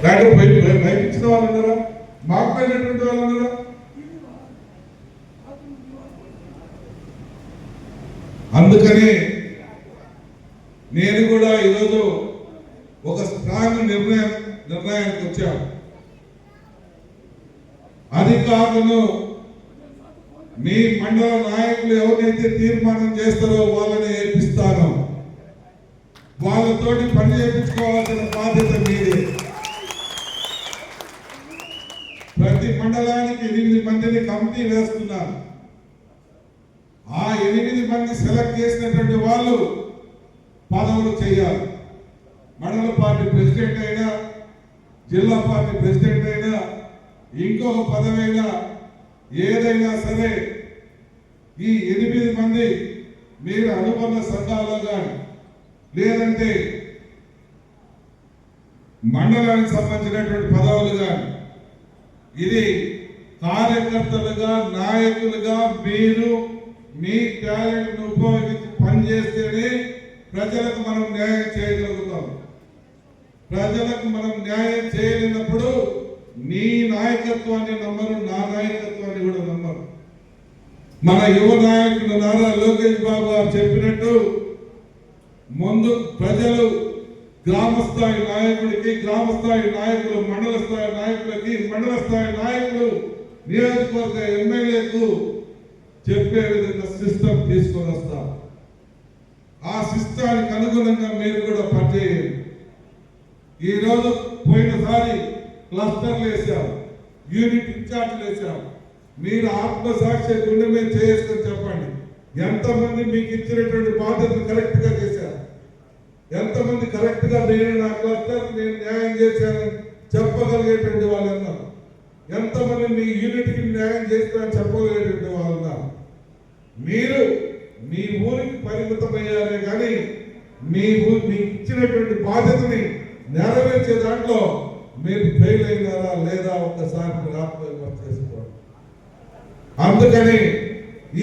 దాంట్లో భయపించిన వాళ్ళు ఉన్నారా, మాకపోయినటువంటి వాళ్ళు ఉన్నారా? అందుకని నేను కూడా ఈరోజు ఒక స్ట్రాంగ్ నిర్ణయానికి వచ్చాను. అధికారులను మీ మండల నాయకులు ఎవరైతే తీర్మానం చేస్తారో వాళ్ళని ఏర్పిస్తాను. వాళ్ళతోటి పని చేయించుకోవాల్సిన బాధ్యత మీదే. ప్రతి మండలానికి 8 మందిని కమిటీ వేస్తున్నారు. ఆ 8 మంది సెలెక్ట్ చేసినటువంటి వాళ్ళు పదవులు చేయాలి. మండల పార్టీ ప్రెసిడెంట్ అయినా, జిల్లా పార్టీ ప్రెసిడెంట్ అయినా, ఇంకొక పదవైనా, ఏదైనా సరే ఈ 8 మంది మీరు అనుబంధ సంఘాల్లో కానీ లేదంటే మండలానికి సంబంధించినటువంటి పదవులు కానీ ఇది కార్యకర్తలుగా, నాయకులుగా మీరు మీ టాలెంట్ను ఉపయోగించి పనిచేస్తేనే ప్రజలకు మనం న్యాయం చేయగలుగుతాం. ప్రజలకు మనం న్యాయం చేయలేనప్పుడు నీ నాయకత్వాన్ని నమ్మరు, నా నాయకత్వాన్ని కూడా నమ్మరు. మన యువ నాయకుడు నారా లోకేష్ బాబు గారు చెప్పినట్టు ముందు ప్రజలు గ్రామ స్థాయి నాయకుడికి, గ్రామ స్థాయి నాయకులు మండల స్థాయి నాయకులకి, మండల స్థాయి నాయకులు నియోజకవర్గ ఎమ్మెల్యేకు చెప్పే విధంగా సిస్టమ్ తీసుకొని వస్తారు. ఆ సిస్టానికి అనుగుణంగా మీరు కూడా పనిచేయండి. ఈరోజు పోయినసారి క్లస్టర్లు వేసాం, యూనిట్ ఇన్ఛార్జ్లు వేసాం. మీరు ఆత్మసాక్షి గుండె మీద చేసుకొని చెప్పండి, ఎంతమంది మీకు ఇచ్చినటువంటి బాధ్యతలు కరెక్ట్ గా చేశారు, ఎంతమంది కరెక్ట్ గా నేను నా క్లస్టర్ నేను న్యాయం చేశానని చెప్పగలిగేటువంటి వాళ్ళు ఉన్నారు, ఎంతమంది మీ యూనిట్ కి న్యాయం చేస్తారని చెప్పగలిగేటువంటి వాళ్ళు ఉన్నారు. మీరు మీ ఊరికి పరిమితమయ్యారే కానీ మీకు ఇచ్చినటువంటి బాధ్యతని నెరవేర్చే దాంట్లో మీరు ఫెయిల్ అయినారా లేదా ఒక్కసారి మీరు ఆత్మవిమర్శ చేసుకోండి. అందుకని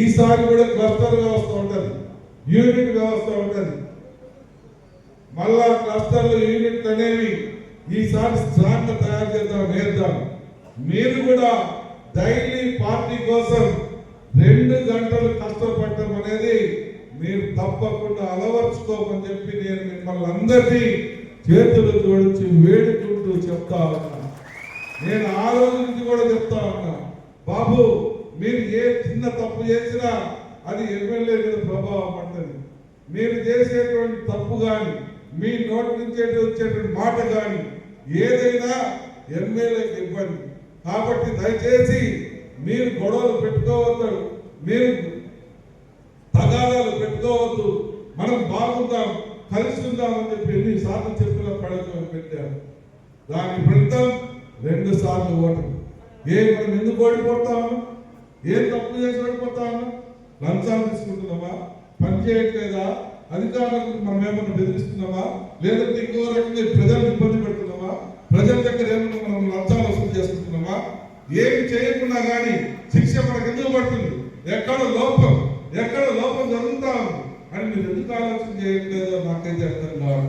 ఈసారి కూడా క్లస్టర్ వ్యవస్థ ఉంటుంది, యూనిట్ వ్యవస్థ ఉంటుంది. మళ్ళా క్లస్టర్లు యూనిట్ అనేవి ఈసారి స్ట్రాంగ్ గా తయారు చేద్దాం, వేద్దాం. మీరు కూడా డైలీ పార్టీ కోసం 2 గంటలు కష్టపడటం అనేది మీరు తప్పకుండా అలవర్చుకోమని చెప్పి నేను మిమ్మల్ని అందరినీ చేతులు జోడించి వేడుకుంటూ చెప్తా ఉన్నా. నేను ఆ రోజు నుంచి కూడా చెప్తా ఉన్నా, బాబు మీరు ఏ చిన్న తప్పు చేసినా అది ఎమ్మెల్యే మీద ప్రభావం పడుతుంది. మీరు చేసేటువంటి తప్పు కానీ, మీ నోటి నుంచి వచ్చేటువంటి మాట కానీ ఏదైనా ఎమ్మెల్యేకి ఇబ్బంది. కాబట్టి దయచేసి మీరు గొడవలు పెట్టుకోవద్దు, మీరు తగాదాలు పెట్టుకోవద్దు, మనం బాగుందాం, కలిసి ఉందామని చెప్పి ఎన్నిసార్లు చెప్పిన పడక పెట్టారు. దాని ఫలితం 2 సార్లు ఓటమి. మనం ఎందుకు ఓడిపోతాము? ఏం తప్పు చేసి ఓడిపోతాము? లంచాలు తీసుకుంటున్నామా? పని చేయట్లేదా? అధికారులకు మనం ఏమన్నా బెదిరిస్తున్నామా? లేదంటే ఇంకో రకంగా ప్రజలను ఇబ్బంది పెడుతున్నామా? ప్రజల దగ్గర ఏమన్నా మనం లంచాలు వసూలు చేసుకుంటున్నామా? ఏమి చేయకుండా కానీ శిక్ష మనకు ఎందుకు పడుతుంది? ఎక్కడ లోపం జరుగుతాం అని మీరు ఎందుకు ఆలోచన చేయట్లేదో నాకైతే అర్థం కావాలి.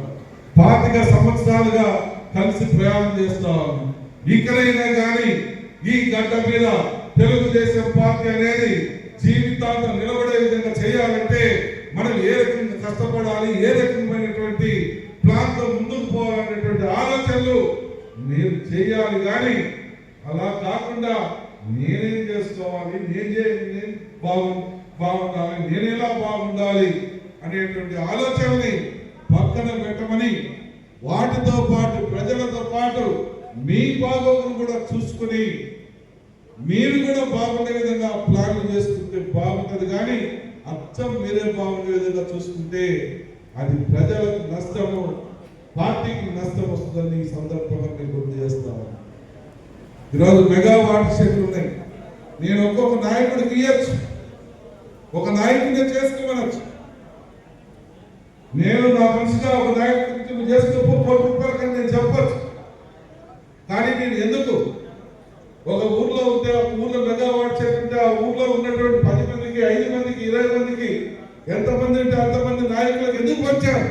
25 సంవత్సరాలుగా కలిసి ప్రయాణం చేస్తాం. ఇక్కడైనా కానీ ఈ గడ్డ మీద తెలుగుదేశం పార్టీ అనేది జీవితాంతం నిలబడే విధంగా చేయాలంటే మనం ఏ రకంగా కష్టపడాలి, ఏ రకమైనటువంటి ప్లాన్ తో ముందుకు పోవాలనేటువంటి ఆలోచనలు మీరు చేయాలి. కానీ అలా కాకుండా నేనేం చేసుకోవాలి, నేను బాగుండాలి, నేను ఎలా బాగుండాలి అనేటువంటి ఆలోచనని పక్కన పెట్టమని, వాటితో పాటు ప్రజలతో పాటు మీ బాగోగులు కూడా చూసుకుని మీరు కూడా బాగుండే విధంగా ప్లాన్లు చేసుకుంటే బాగుంటుంది. కానీ అచ్చం మీరే బాగుండే విధంగా చూసుకుంటే అది ప్రజలకు నష్టము, పార్టీకి నష్టం వస్తుందని ఈ సందర్భంగా నేను గుర్తు చేస్తాను. ఈరోజు మెగా వాటర్ షెడ్లు ఉన్నాయి. నేను ఒక్కొక్క నాయకుడికి ఇవ్వచ్చు, ఒక నాయకుడిని చేసుకోమనొచ్చు. నేను నా మనసుగా ఒక నాయకుడిని చేసుకో రూపాయల కన్నా నేను చెప్పచ్చు. కానీ నేను ఎందుకు ఒక ఊర్లో ఉంటే, ఒక ఊర్లో మెగా వాటర్ షెడ్ ఉంటే ఆ ఊర్లో ఉన్నటువంటి 10 మందికి, 5 మందికి, 20 మందికి, ఎంతమంది ఉంటే అంతమంది నాయకులకు ఎందుకు పంచాను?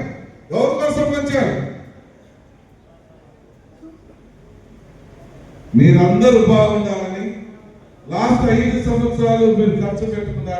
ఎవరి కోసం పంచాను? మీరందరూ బాగుండాలని లాస్ట్ 5 సంవత్సరాలు మీరు ఖర్చు పెట్టుకున్నారు.